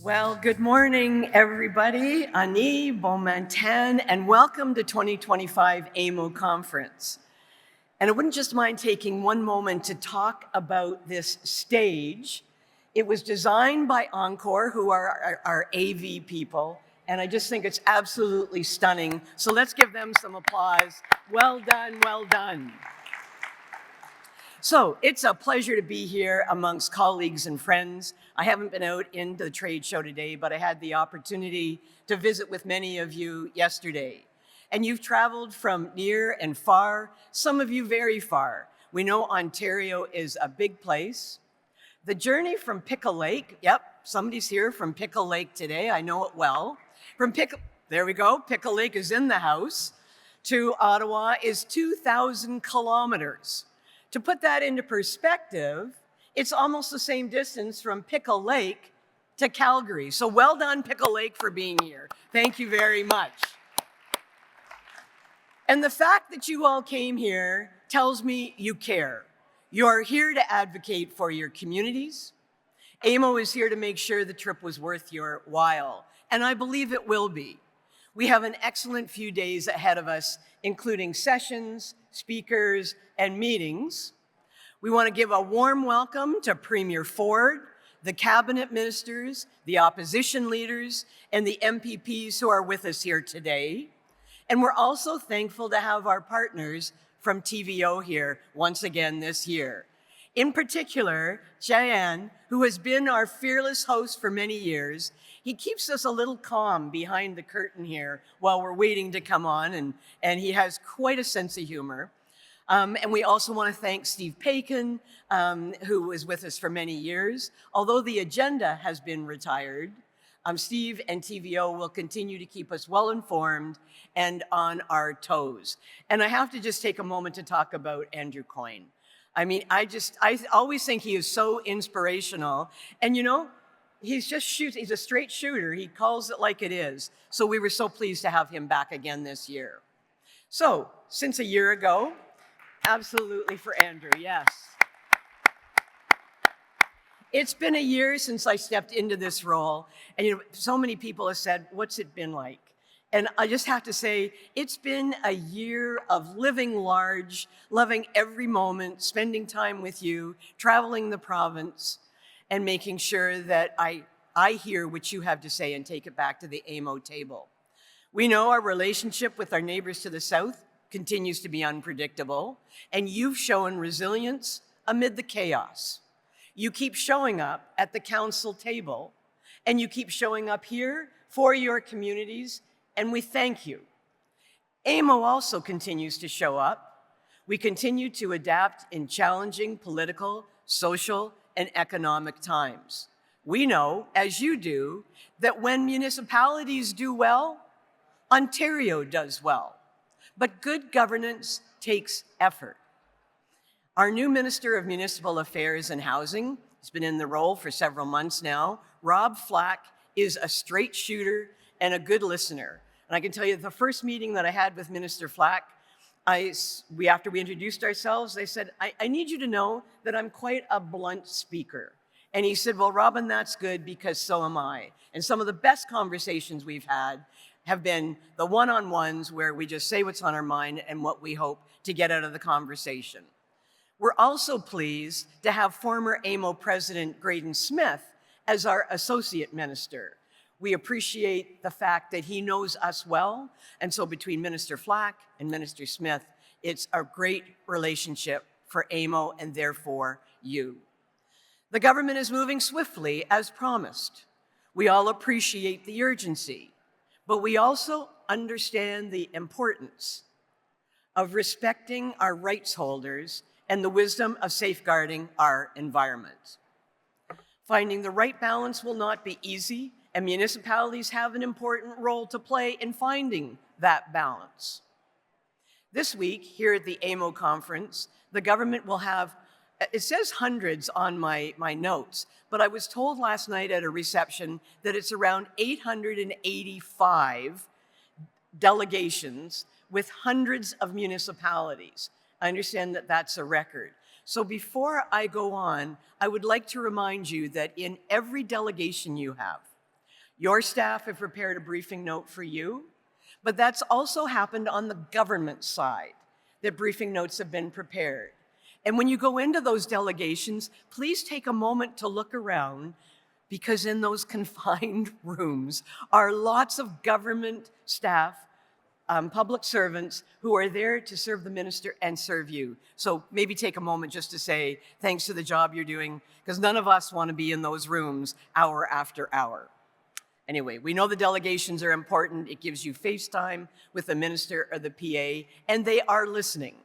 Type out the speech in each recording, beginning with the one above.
Well, good morning, everybody. Ani, bon matin, and welcome to 2025 AMO Conference. And I wouldn't just mind taking one moment to talk about this stage. It was designed by Encore, who are our AV people, and I just think it's absolutely stunning. So let's give them some applause. Well done, well done. So it's a pleasure to be here amongst colleagues and friends. I haven't been out into the trade show today, but I had the opportunity to visit with many of you yesterday. And you've traveled from near and far, some of you very far. We know Ontario is a big place. The journey from Pickle Lake, yep, somebody's here from Pickle Lake today, I know it well. There we go, Pickle Lake is in the house, to Ottawa is 2,000 kilometers. To put that into perspective, it's almost the same distance from Pickle Lake to Calgary. So well done, Pickle Lake, for being here. Thank you very much. And the fact that you all came here tells me you care. You are here to advocate for your communities. AMO is here to make sure the trip was worth your while, and I believe it will be. We have an excellent few days ahead of us, including sessions, speakers, and meetings. We want to give a warm welcome to Premier Ford, the cabinet ministers, the opposition leaders, and the MPPs who are with us here today. And we're also thankful to have our partners from TVO here once again this year. In particular, Cheyenne, who has been our fearless host for many years. He keeps us a little calm behind the curtain here while we're waiting to come on, and he has quite a sense of humor. And we also want to thank Steve Paikin, who was with us for many years. Although the agenda has been retired, Steve and TVO will continue to keep us well informed and on our toes. And I have to just take a moment to talk about Andrew Coyne. I mean, I always think he is so inspirational. And you know, he's a straight shooter. He calls it like it is. So we were so pleased to have him back again this year. So since a year ago, absolutely for Andrew, yes. It's been a year since I stepped into this role. And you know, so many people have said, what's it been like? And I just have to say, it's been a year of living large, loving every moment, spending time with you, traveling the province, and making sure that I hear what you have to say and take it back to the AMO table. We know our relationship with our neighbors to the south continues to be unpredictable, and you've shown resilience amid the chaos. You keep showing up at the council table, and you keep showing up here for your communities, and we thank you. AMO also continues to show up. We continue to adapt in challenging political, social, and economic times. We know, as you do, that when municipalities do well, Ontario does well. But good governance takes effort. Our new Minister of Municipal Affairs and Housing, he's been in the role for several months now, Rob Flack, is a straight shooter and a good listener. And I can tell you the first meeting that I had with Minister Flack, after we introduced ourselves, they said, I need you to know that I'm quite a blunt speaker. And he said, well, Robin, that's good because so am I. And some of the best conversations we've had have been the one-on-ones where we just say what's on our mind and what we hope to get out of the conversation. We're also pleased to have former AMO President Graydon Smith as our Associate Minister. We appreciate the fact that he knows us well, and so between Minister Flack and Minister Smith, it's a great relationship for AMO and therefore you. The government is moving swiftly as promised. We all appreciate the urgency, but we also understand the importance of respecting our rights holders and the wisdom of safeguarding our environment. Finding the right balance will not be easy, and municipalities have an important role to play in finding that balance. This week, here at the AMO conference, the government will have, it says hundreds on my notes, but I was told last night at a reception that it's around 885 delegations with hundreds of municipalities. I understand that that's a record. So before I go on, I would like to remind you that in every delegation you have, Your staff have prepared a briefing note for you, but that's also happened on the government side, that briefing notes have been prepared. And when you go into those delegations, please take a moment to look around, because in those confined rooms are lots of government staff, public servants who are there to serve the minister and serve you. So maybe take a moment just to say thanks for the job you're doing, because none of us want to be in those rooms hour after hour. Anyway, we know the delegations are important. It gives you FaceTime with the minister or the PA, and they are listening.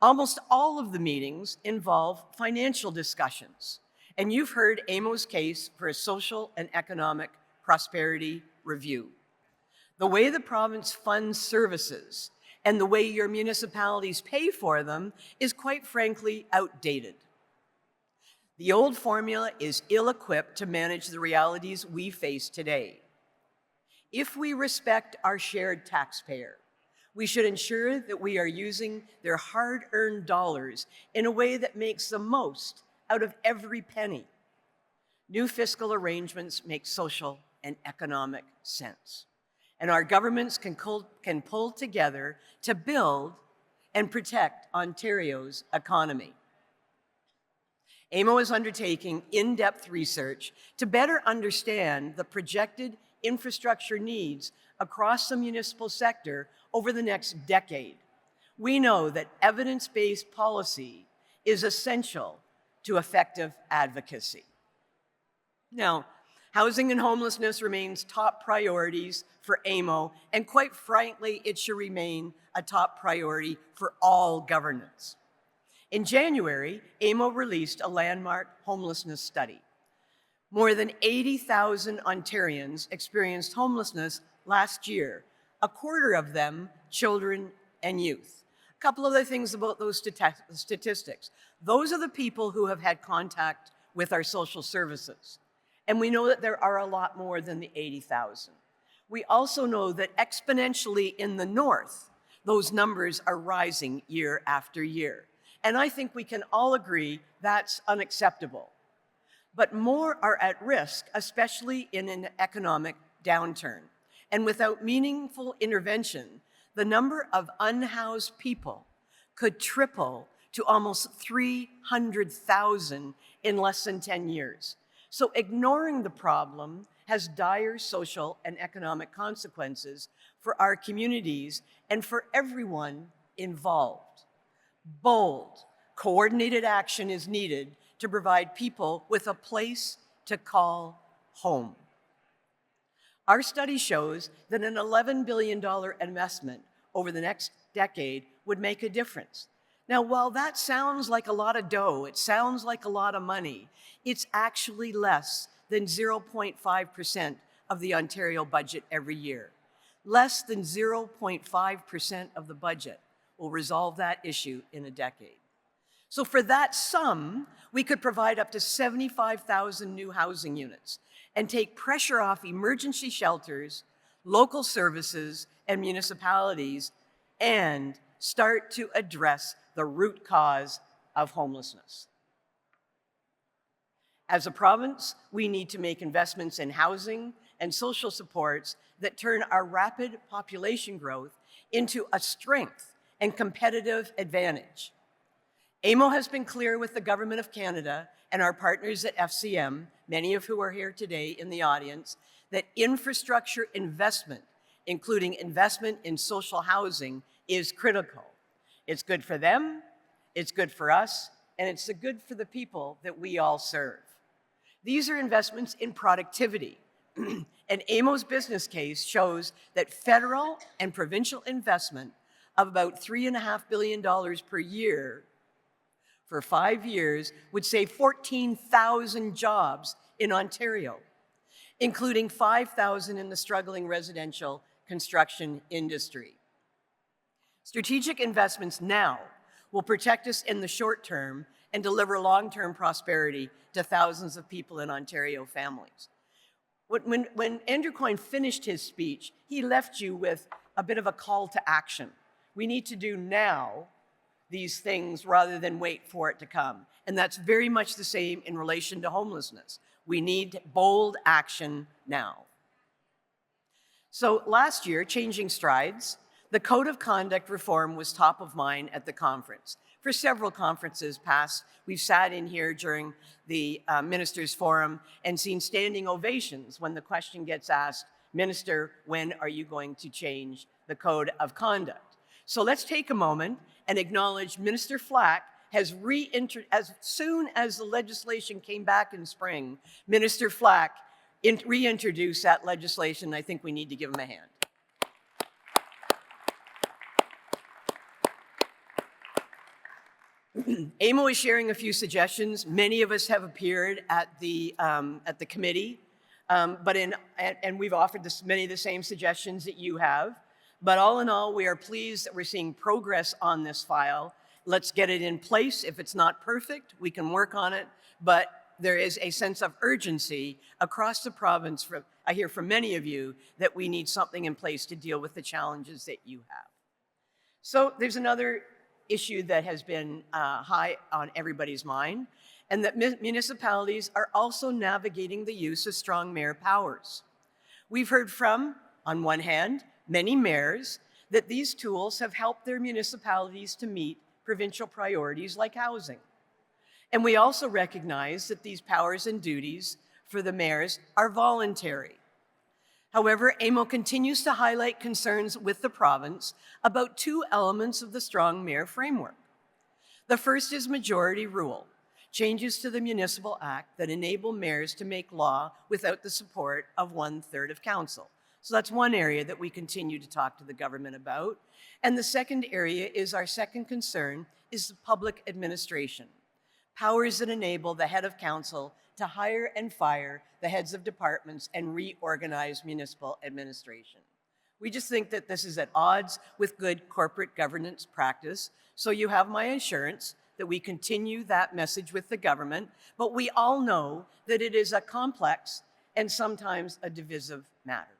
Almost all of the meetings involve financial discussions, and you've heard AMO's case for a social and economic prosperity review. The way the province funds services and the way your municipalities pay for them is quite frankly outdated. The old formula is ill-equipped to manage the realities we face today. If we respect our shared taxpayer, we should ensure that we are using their hard-earned dollars in a way that makes the most out of every penny. New fiscal arrangements make social and economic sense. And our governments can pull together to build and protect Ontario's economy. AMO is undertaking in-depth research to better understand the projected infrastructure needs across the municipal sector over the next decade. We know that evidence-based policy is essential to effective advocacy. Now, housing and homelessness remains top priorities for AMO, and quite frankly, it should remain a top priority for all governments. In January, AMO released a landmark homelessness study. More than 80,000 Ontarians experienced homelessness last year, a quarter of them children and youth. A couple other things about those statistics. Those are the people who have had contact with our social services. And we know that there are a lot more than the 80,000. We also know that exponentially in the north, those numbers are rising year after year. And I think we can all agree that's unacceptable. But more are at risk, especially in an economic downturn. And without meaningful intervention, the number of unhoused people could triple to almost 300,000 in less than 10 years. So ignoring the problem has dire social and economic consequences for our communities and for everyone involved. Bold, coordinated action is needed to provide people with a place to call home. Our study shows that an $11 billion investment over the next decade would make a difference. Now, while that sounds like a lot of dough, it sounds like a lot of money, it's actually less than 0.5% of the Ontario budget every year. Less than 0.5% of the budget will resolve that issue in a decade. So for that sum, we could provide up to 75,000 new housing units and take pressure off emergency shelters, local services, and municipalities, and start to address the root cause of homelessness. As a province, we need to make investments in housing and social supports that turn our rapid population growth into a strength and competitive advantage. AMO has been clear with the Government of Canada and our partners at FCM, many of who are here today in the audience, that infrastructure investment, including investment in social housing, is critical. It's good for them, it's good for us, and it's good for the people that we all serve. These are investments in productivity. And AMO's business case shows that federal and provincial investment of about $3.5 billion per year for 5 years would save 14,000 jobs in Ontario, including 5,000 in the struggling residential construction industry. Strategic investments now will protect us in the short term and deliver long-term prosperity to thousands of people in Ontario families. When Andrew Coyne finished his speech, he left you with a bit of a call to action. We need to do now these things rather than wait for it to come. And that's very much the same in relation to homelessness. We need bold action now. So last year, changing strides, the Code of Conduct reform was top of mind at the conference. For several conferences past, we've sat in here during the Ministers' Forum and seen standing ovations when the question gets asked, Minister, when are you going to change the Code of Conduct? So let's take a moment and acknowledge Minister Flack has as soon as the legislation came back in spring, Minister Flack reintroduced that legislation. I think we need to give him a hand. AMO is sharing a few suggestions. Many of us have appeared at the committee, and we've offered many of the same suggestions that you have. But all in all, we are pleased that we're seeing progress on this file. Let's get it in place. If it's not perfect, we can work on it. But there is a sense of urgency across the province. I hear from many of you that we need something in place to deal with the challenges that you have. So there's another issue that has been high on everybody's mind, and that municipalities are also navigating the use of strong mayor powers. We've heard from, on one hand, many mayors that these tools have helped their municipalities to meet provincial priorities like housing. And we also recognize that these powers and duties for the mayors are voluntary. However, AMO continues to highlight concerns with the province about two elements of the Strong Mayor framework. The first is majority rule, changes to the Municipal Act that enable mayors to make law without the support of 1/3 of council. So that's one area that we continue to talk to the government about. And the second area is our second concern is the public administration, powers that enable the head of council to hire and fire the heads of departments and reorganize municipal administration. We just think that this is at odds with good corporate governance practice, so you have my assurance that we continue that message with the government, but we all know that it is a complex and sometimes a divisive matter.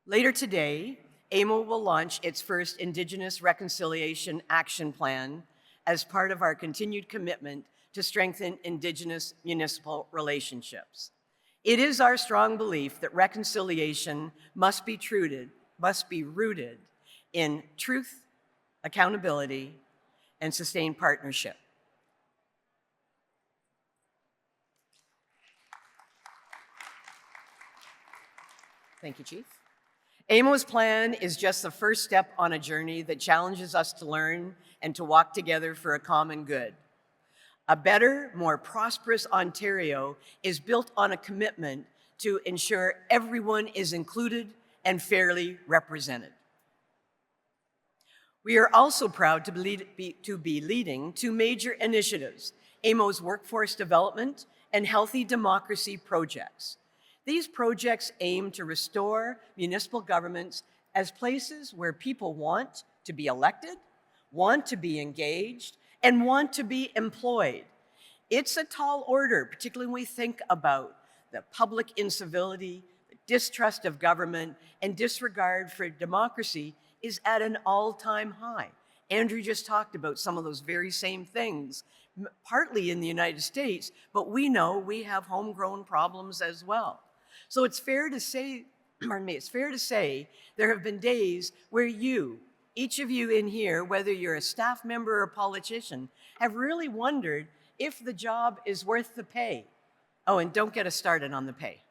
Later today, AMO will launch its first Indigenous Reconciliation Action Plan as part of our continued commitment to strengthen Indigenous municipal relationships. It is our strong belief that reconciliation must be rooted in truth, accountability, and sustained partnership. Thank you, Chief. AMO's plan is just the first step on a journey that challenges us to learn and to walk together for a common good. A better, more prosperous Ontario is built on a commitment to ensure everyone is included and fairly represented. We are also proud to be leading two major initiatives, AMO's workforce development and healthy democracy projects. These projects aim to restore municipal governments as places where people want to be elected, want to be engaged, and want to be employed. It's a tall order, particularly when we think about the public incivility, the distrust of government, and disregard for democracy is at an all-time high. Andrew just talked about some of those very same things, partly in the United States, but we know we have homegrown problems as well. So it's fair to say, there have been days where each of you in here, whether you're a staff member or a politician, have really wondered if the job is worth the pay. Oh, and don't get us started on the pay.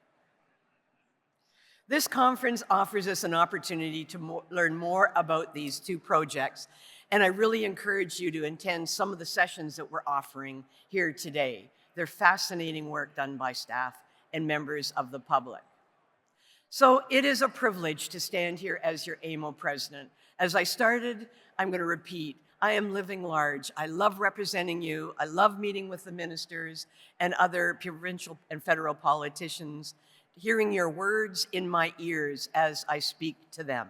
This conference offers us an opportunity to learn more about these two projects, and I really encourage you to attend some of the sessions that we're offering here today. They're fascinating work done by staff and members of the public. So it is a privilege to stand here as your AMO president. As I started, I'm going to repeat, I am living large. I love representing you. I love meeting with the ministers and other provincial and federal politicians, hearing your words in my ears as I speak to them.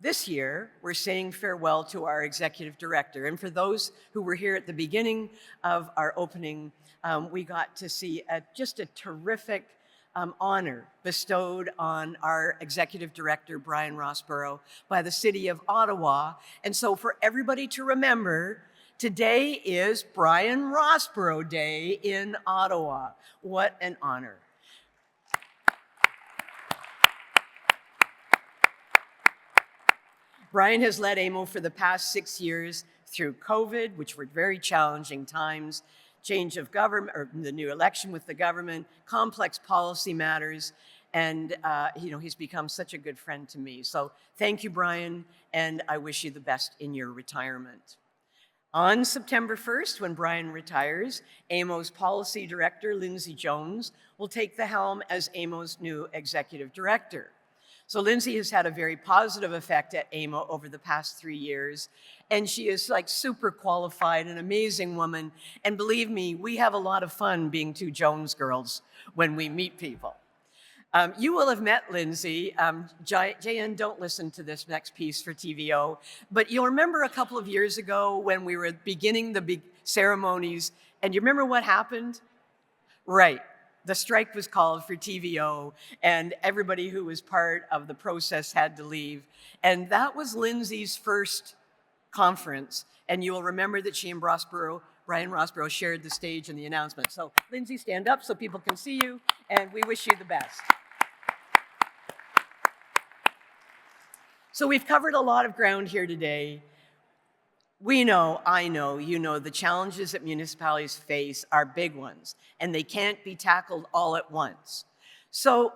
This year, we're saying farewell to our executive director. And for those who were here at the beginning of our opening, we got to see just a terrific honor bestowed on our executive director, Brian Rossborough, by the city of Ottawa. And so for everybody to remember, today is Brian Rossborough Day in Ottawa. What an honor. Brian has led AMO for the past 6 years through COVID, which were very challenging times, change of government, or the new election with the government, complex policy matters, and he's become such a good friend to me. So thank you, Brian, and I wish you the best in your retirement. On September 1st, when Brian retires, AMO's policy director, Lindsay Jones, will take the helm as AMO's new executive director. So Lindsay has had a very positive effect at AMO over the past 3 years, and she is like super qualified, an amazing woman. And believe me, we have a lot of fun being two Jones girls when we meet people. You will have met Lindsay. JN, don't listen to this next piece for TVO, but you'll remember a couple of years ago when we were beginning the big ceremonies, and you remember what happened? Right. The strike was called for TVO, and everybody who was part of the process had to leave. And that was Lindsay's first conference. And you will remember that she and Brian Rossborough shared the stage in the announcement. So Lindsay, stand up so people can see you, and we wish you the best. So we've covered a lot of ground here today. We know, I know, you know, the challenges that municipalities face are big ones, and they can't be tackled all at once. So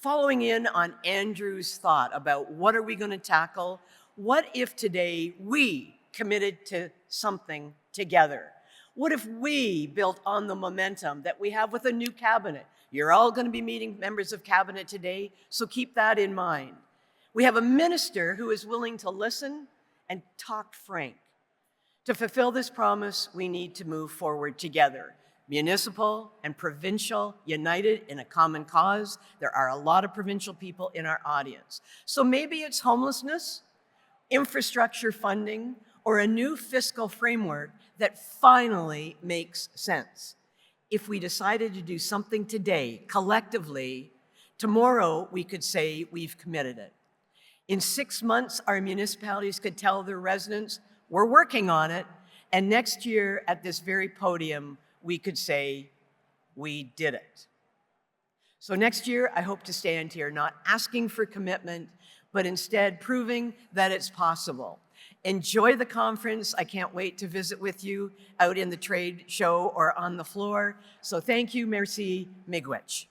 following in on Andrew's thought about what are we going to tackle, what if today we committed to something together? What if we built on the momentum that we have with a new cabinet? You're all going to be meeting members of cabinet today, so keep that in mind. We have a minister who is willing to listen and talk frank. To fulfill this promise, we need to move forward together. Municipal and provincial, united in a common cause. There are a lot of provincial people in our audience. So maybe it's homelessness, infrastructure funding, or a new fiscal framework that finally makes sense. If we decided to do something today, collectively, tomorrow we could say we've committed it. In 6 months, our municipalities could tell their residents, we're working on it, and next year at this very podium, we could say, we did it. So next year, I hope to stand here not asking for commitment, but instead proving that it's possible. Enjoy the conference. I can't wait to visit with you out in the trade show or on the floor. So thank you, merci, miigwech.